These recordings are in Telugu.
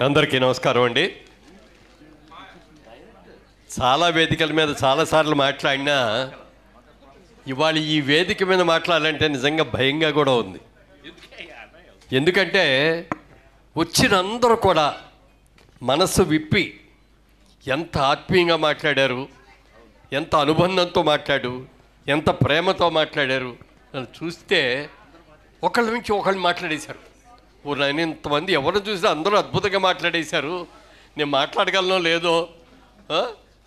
అందరికీ నమస్కారం అండి. చాలా వేదికల మీద చాలాసార్లు మాట్లాడినా ఇవాళ ఈ వేదిక మీద మాట్లాడాలంటే నిజంగా భయంగా కూడా ఉంది. ఎందుకంటే వచ్చిన అందరూ కూడా మనస్సు విప్పి ఎంత ఆత్మీయంగా మాట్లాడారు, ఎంత అనుబంధంతో ఎంత ప్రేమతో మాట్లాడారు. నన్ను చూస్తే ఒకళ్ళ నుంచి ఒకళ్ళు మాట్లాడేశారు. నేను ఇంతమంది ఎవరు చూసినా అందరూ అద్భుతంగా మాట్లాడేశారు, నేను మాట్లాడగలనో లేదో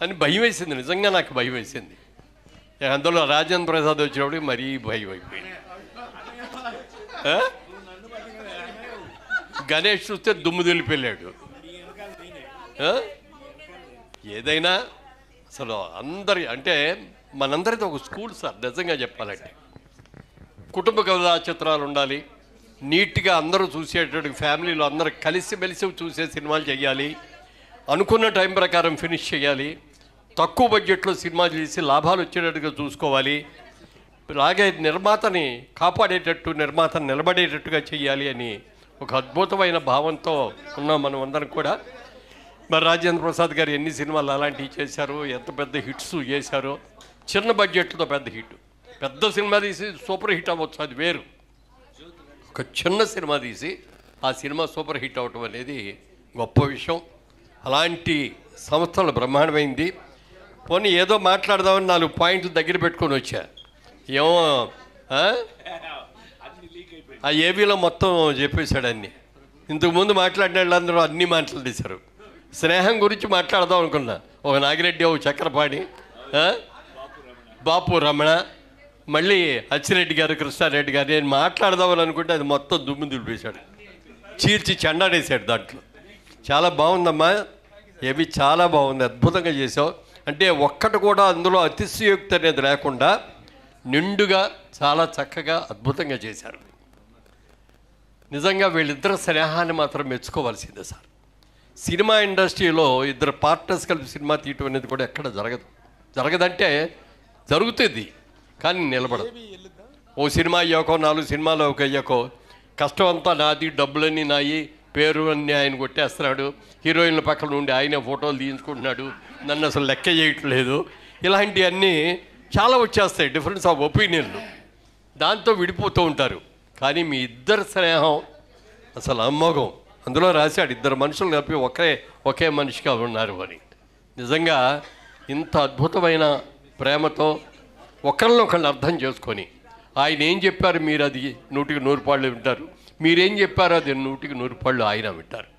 అని భయం వేసింది. నిజంగా నాకు భయం వేసింది. అందులో రాజేంద్ర ప్రసాద్ వచ్చినప్పుడు మరీ భయం అయిపోయింది. గణేష్ చూస్తే దుమ్ము దులిపెళ్ళాడు. ఏదైనా అసలు అందరి అంటే మనందరిది ఒక స్కూల్ సార్. నిజంగా చెప్పాలంటే కుటుంబ కథా చిత్రాలు ఉండాలి, నీట్గా అందరూ చూసేటట్టు ఫ్యామిలీలో అందరూ కలిసిమెలిసి చూసే సినిమాలు చేయాలి, అనుకున్న టైం ప్రకారం ఫినిష్ చేయాలి, తక్కువ బడ్జెట్లో సినిమా చేసి లాభాలు వచ్చేటట్టుగా చూసుకోవాలి, అలాగే నిర్మాతని కాపాడేటట్టు నిర్మాతను నిలబడేటట్టుగా చేయాలి అని ఒక అద్భుతమైన భావంతో ఉన్నాం మనం అందరం కూడా. మరి రాజేంద్ర ప్రసాద్ గారు ఎన్ని సినిమాలు అలాంటివి చేశారు, ఎంత పెద్ద హిట్స్ చేశారో. చిన్న బడ్జెట్తో పెద్ద హిట్, పెద్ద సినిమా తీసి సూపర్ హిట్ అవ్వచ్చు, అది వేరు. ఒక చిన్న సినిమా తీసి ఆ సినిమా సూపర్ హిట్ అవ్వటం అనేది గొప్ప విషయం. అలాంటి సంస్థలు బ్రహ్మాండమైంది. పోనీ ఏదో మాట్లాడదామని 4 పాయింట్లు దగ్గర పెట్టుకొని వచ్చా. ఏమో ఆ ఏబీలో మొత్తం చెప్పేశాడు అన్నీ. ఇంతకుముందు మాట్లాడిన వాళ్ళందరూ అన్నీ మాట్లాడేశారు. స్నేహం గురించి మాట్లాడదాం అనుకున్నా, ఒక నాగిరెడ్డి, ఒక చక్రపాణి, బాపు రమణ, మళ్ళీ అచ్చిరెడ్డి గారు, కృష్ణారెడ్డి గారు, నేను మాట్లాడదామని అనుకుంటే అది మొత్తం దుమ్ము దులిపేశాడు, చీల్చి చెండాడేశాడు. దాంట్లో చాలా బాగుందమ్మా, ఏవి చాలా బాగుంది, అద్భుతంగా చేసావు. అంటే ఒక్కటి కూడా అందులో అతిశయోక్తి అనేది లేకుండా నిండుగా చాలా చక్కగా అద్భుతంగా చేశారు. నిజంగా వీళ్ళిద్దరు స్నేహాన్ని మాత్రం మెచ్చుకోవాల్సిందే సార్. సినిమా ఇండస్ట్రీలో ఇద్దరు పార్ట్నర్స్ కలిపి సినిమా తీయటం అనేది కూడా ఎక్కడ జరగదంటే జరుగుతుంది, కానీ నిలబడదు. ఓ సినిమా అయ్యాకో 4 సినిమాలు ఒక అయ్యాకో కష్టం అంతా నాది, డబ్బులన్నీ నాయి, పేరు అన్నీ ఆయన కొట్టేస్తున్నాడు, హీరోయిన్ల పక్కన ఉండి ఆయనే ఫోటోలు తీయించుకుంటున్నాడు, నన్ను అసలు లెక్క చేయట్లేదు, ఇలాంటివన్నీ చాలా వచ్చేస్తాయి, డిఫరెన్స్ ఆఫ్ ఒపీనియన్లు. దాంతో విడిపోతూ ఉంటారు. కానీ మీ ఇద్దరు స్నేహం అసలు అమోఘం. అందులో రాశాడు, ఇద్దరు మనుషులు కలిపి ఒకే మనిషిగా ఉన్నారు అని. నిజంగా ఇంత అద్భుతమైన ప్రేమతో ఒకళ్ళనొకళ్ళు అర్థం చేసుకొని ఆయన ఏం చెప్పారు మీరు అది 100కి 100 పాళ్ళు వింటారు, మీరేం చెప్పారో అది 100కి 100 పాళ్ళు ఆయన వింటారు.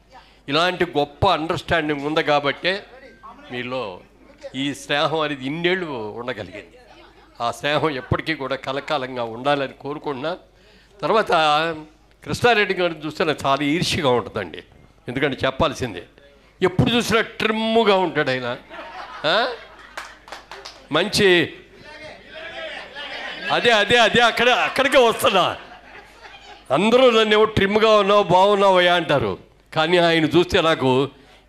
ఇలాంటి గొప్ప అండర్స్టాండింగ్ ఉంది కాబట్టే మీలో ఈ స్నేహం అనేది ఇన్నేళ్ళు ఉండగలిగింది. ఆ స్నేహం ఎప్పటికీ కూడా కలకాలంగా ఉండాలని కోరుకుంటున్నా. తర్వాత కృష్ణారెడ్డి గారిని చూస్తే నాకు చాలా ఈర్ష్యగా ఉంటుందండి. ఎందుకంటే చెప్పాల్సిందే, ఎప్పుడు చూసినా ట్రిమ్ముగా ఉంటాడు ఆయన. మంచి అదే అక్కడికే వస్తున్నా. అందరూ నన్ను ఏమో ట్రిమ్గా ఉన్నావు, బాగున్నావయ్యా అంటారు. కానీ ఆయన చూస్తే నాకు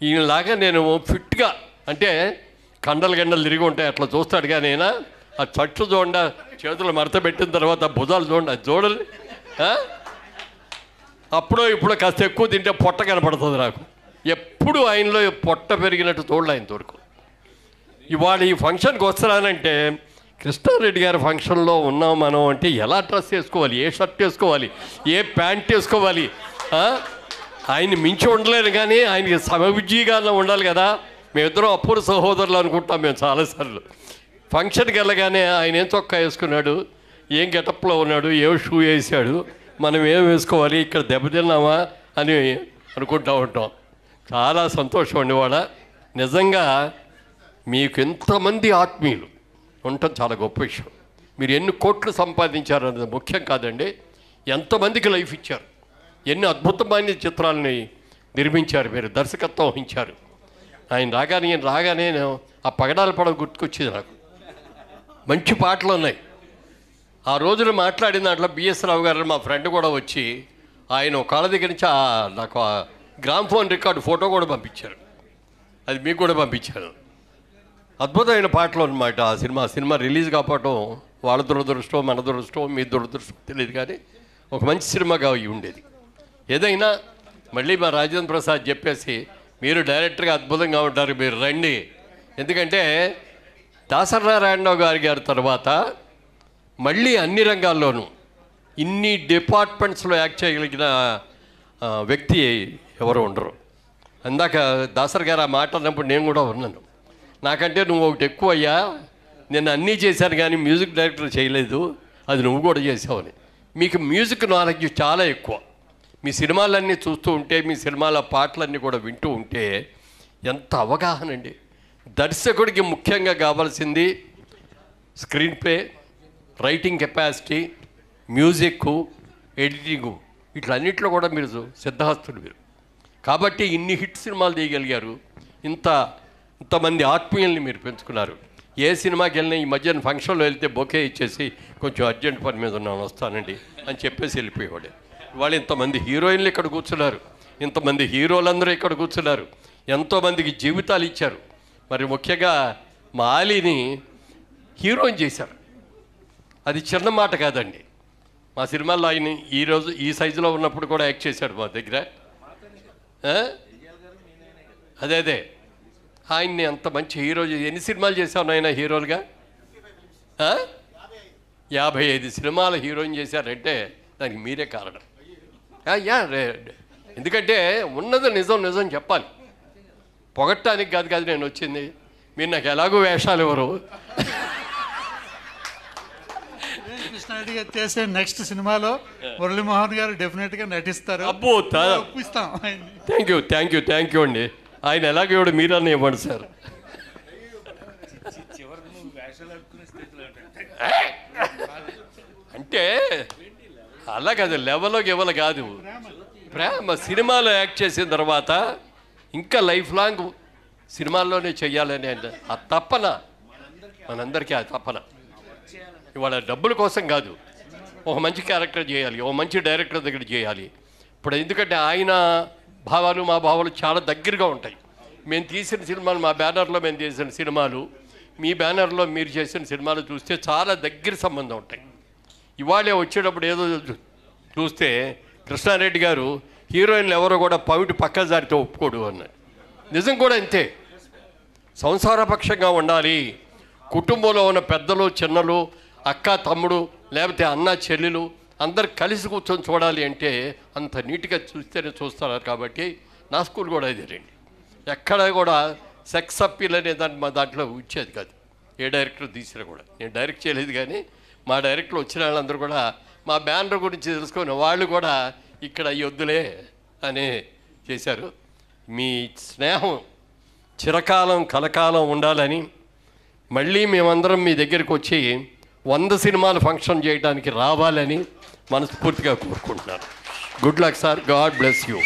ఈయనలాగా నేను ఫిట్గా, అంటే కండలు తిరిగి ఉంటాయి అట్లా చూస్తాడు. కానీ ఆయన ఆ చట్టు చూడండి, చేతులు మడత పెట్టిన తర్వాత భుజాలు చూడండి, అది చూడాలి. అప్పుడో ఇప్పుడు కాస్త ఎక్కువ తింటే పొట్ట కనపడుతుంది నాకు. ఎప్పుడు ఆయనలో పొట్ట పెరిగినట్టు చూడలే ఆయన తోడుకు. ఇవాళ ఈ ఫంక్షన్కి వస్తున్నానంటే కృష్ణారెడ్డి గారి ఫంక్షన్లో ఉన్నాం మనం అంటే ఎలా డ్రెస్ వేసుకోవాలి, ఏ షర్ట్ వేసుకోవాలి, ఏ ప్యాంట్ వేసుకోవాలి, ఆయన్ని మించి ఉండలేను. కానీ ఆయనకి సమబుజ్జిగా ఉండాలి కదా. మేమిద్దరం అప్పుడు సహోదరులు అనుకుంటాం మేము చాలాసార్లు. ఫంక్షన్కి వెళ్ళగానే ఆయన ఏం చొక్కా వేసుకున్నాడు, ఏం గెటప్లో ఉన్నాడు, ఏ షూ వేసాడు, మనం ఏం వేసుకోవాలి, ఇక్కడ దెబ్బతిన్నామా అని అనుకుంటూ ఉంటాం. చాలా సంతోషం అండి. వాళ్ళ నిజంగా మీకు ఎంతమంది ఆత్మీయులు ఉండటం చాలా గొప్ప విషయం. మీరు ఎన్ని కోట్లు సంపాదించారు అన్నది ముఖ్యం కాదండి, ఎంతమందికి లైఫ్ ఇచ్చారు, ఎన్ని అద్భుతమైన చిత్రాలని నిర్మించారు, మీరు దర్శకత్వం వహించారు. ఆయన రాగానే ఆ పగడాల పడవ గుర్తుకొచ్చేది నాకు. మంచి పాటలు ఉన్నాయి. ఆ రోజున మాట్లాడిన దాంట్లో బిఎస్ రావు గారు మా ఫ్రెండ్ కూడా వచ్చి ఆయన ఒక కాళ్ళ దగ్గర నుంచి నాకు ఆ గ్రామ్ఫోన్ రికార్డు ఫోటో కూడా పంపించారు. అది మీకు కూడా పంపించాను. అద్భుతమైన పాటలు అన్నమాట. ఆ సినిమా రిలీజ్ కాకపోవటం వాళ్ళ దురదృష్టం, మన దురదృష్టం, మీ దురదృష్టం తెలియదు, కానీ ఒక మంచి సినిమాగా ఉండేది. ఏదైనా మళ్ళీ మా రాజేంద్ర ప్రసాద్ చెప్పేసి మీరు డైరెక్టర్గా అద్భుతంగా ఉంటారు, మీరు రండి. ఎందుకంటే దాసరి నారాయణరావు గారి తర్వాత మళ్ళీ అన్ని రంగాల్లోనూ ఇన్ని డిపార్ట్మెంట్స్లో యాక్ట్ చేయగలిగిన వ్యక్తి ఎవరు ఉండరు. అందాక దాసరి గారు ఆ మాట అన్నప్పుడు నేను కూడా ఉన్నాను. నాకంటే నువ్వు ఒకటి ఎక్కువ అయ్యా, నేను అన్నీ చేశాను కానీ మ్యూజిక్ డైరెక్టర్ చేయలేదు, అది నువ్వు కూడా చేసావని. మీకు మ్యూజిక్ నాలెడ్జ్ చాలా ఎక్కువ. మీ సినిమాలన్నీ చూస్తూ ఉంటే, మీ సినిమాల పాటలన్నీ కూడా వింటూ ఉంటే ఎంత అవగాహన అండి. దర్శకుడికి ముఖ్యంగా కావాల్సింది screenplay, writing capacity, music, editing, ఇట్లన్నింటిలో కూడా మీరు సిద్ధహస్తులు మీరు. కాబట్టి ఇన్ని హిట్ సినిమాలు తీయగలిగారు, ఇంతమంది ఆత్మీయుల్ని మీరు పెంచుకున్నారు. ఏ సినిమాకి వెళ్ళినా ఈ మధ్యన ఫంక్షన్లో వెళ్తే బొకే ఇచ్చేసి కొంచెం అర్జెంట్ పని మీద ఉన్నాను వస్తానండి అని చెప్పేసి వెళ్ళిపోయేవాడు. వాళ్ళు ఇంతమంది హీరోయిన్లు ఇక్కడ కూర్చున్నారు, ఇంతమంది హీరోలందరూ ఇక్కడ కూర్చున్నారు, ఎంతోమందికి జీవితాలు ఇచ్చారు. మరి ముఖ్యంగా మా ఆలీని హీరోయిన్ చేశారు, అది చిన్న మాట కాదండి. మా సినిమాల్లో ఆయన ఈరోజు ఈ సైజులో ఉన్నప్పుడు కూడా యాక్ట్ చేశాడు మా దగ్గర. అదే ఆయన్ని అంత మంచి హీరో. ఎన్ని సినిమాలు చేశాను ఆయన హీరోలుగా? 55 సినిమాల హీరోయిన్ చేశారంటే దానికి మీరే కారణం. ఎందుకంటే ఉన్నది నిజం చెప్పాలి, పొగట్టానికి కాదు నేను వచ్చింది. మీరు నాకు ఎలాగో వేషాలు ఎవరు. కృష్ణారెడ్డి గారు చేసే నెక్స్ట్ సినిమాలో మురళీమోహన్ గారు డెఫినెట్గా నటిస్తారు. అబ్బో, ఒప్పిస్తాం. థ్యాంక్ యూ అండి. ఆయన ఎలాగో ఇవ్వడు, మీరన్నా ఇవ్వండి సార్. అంటే అలా కాదు, లెవెల్లోకి ఇవ్వాలి కాదు, ప్రేమ. సినిమాలో యాక్ట్ చేసిన తర్వాత ఇంకా లైఫ్ లాంగ్ సినిమాల్లోనే చెయ్యాలని ఆ తపన మనందరికీ, ఆ తపన. ఇవాళ డబ్బుల కోసం కాదు, ఒక మంచి క్యారెక్టర్ చేయాలి, ఒక మంచి డైరెక్టర్ దగ్గర చేయాలి. ఇప్పుడు ఎందుకంటే ఆయన భావాలు మా భావాలు చాలా దగ్గరగా ఉంటాయి. మేము తీసిన సినిమాలు, మా బ్యానర్లో మేము తీసిన సినిమాలు, మీ బ్యానర్లో మీరు చేసిన సినిమాలు చూస్తే చాలా దగ్గర సంబంధం ఉంటాయి. ఇవాళే వచ్చేటప్పుడు ఏదో చూస్తే కృష్ణారెడ్డి గారు హీరోయిన్లు ఎవరో కూడా పవిటి పక్క జారితో ఒప్పుకోడు అన్నాడు. నిజం కూడా అంతే. సంసారపక్షంగా ఉండాలి. కుటుంబంలో ఉన్న పెద్దలు, చిన్నలు, అక్క, తమ్ముడు, లేకపోతే అన్న, చెల్లెలు అందరు కలిసి కూర్చొని చూడాలి అంటే అంత నీట్గా చూస్తేనే చూస్తారు. కాబట్టి నా స్కూల్ కూడా ఇదే రండి. ఎక్కడ కూడా సెక్స్ అప్పీల్ అనే మా దాంట్లో ఇచ్చేది కాదు. ఏ డైరెక్టర్ తీసినా కూడా, నేను డైరెక్ట్ చేయలేదు కానీ మా డైరెక్టర్లు వచ్చిన వాళ్ళందరూ కూడా మా బ్యానర్ గురించి తెలుసుకొని వాళ్ళు కూడా ఇక్కడ ఈ వద్దులే అని చేశారు. మీ స్నేహం చిరకాలం కలకాలం ఉండాలని మళ్ళీ మేమందరం మీ దగ్గరికి వచ్చి 100 సినిమాలు ఫంక్షన్ చేయడానికి రావాలని మనస్ఫూర్తిగా కోరుకుంటున్నాను. Good luck sir, God bless you.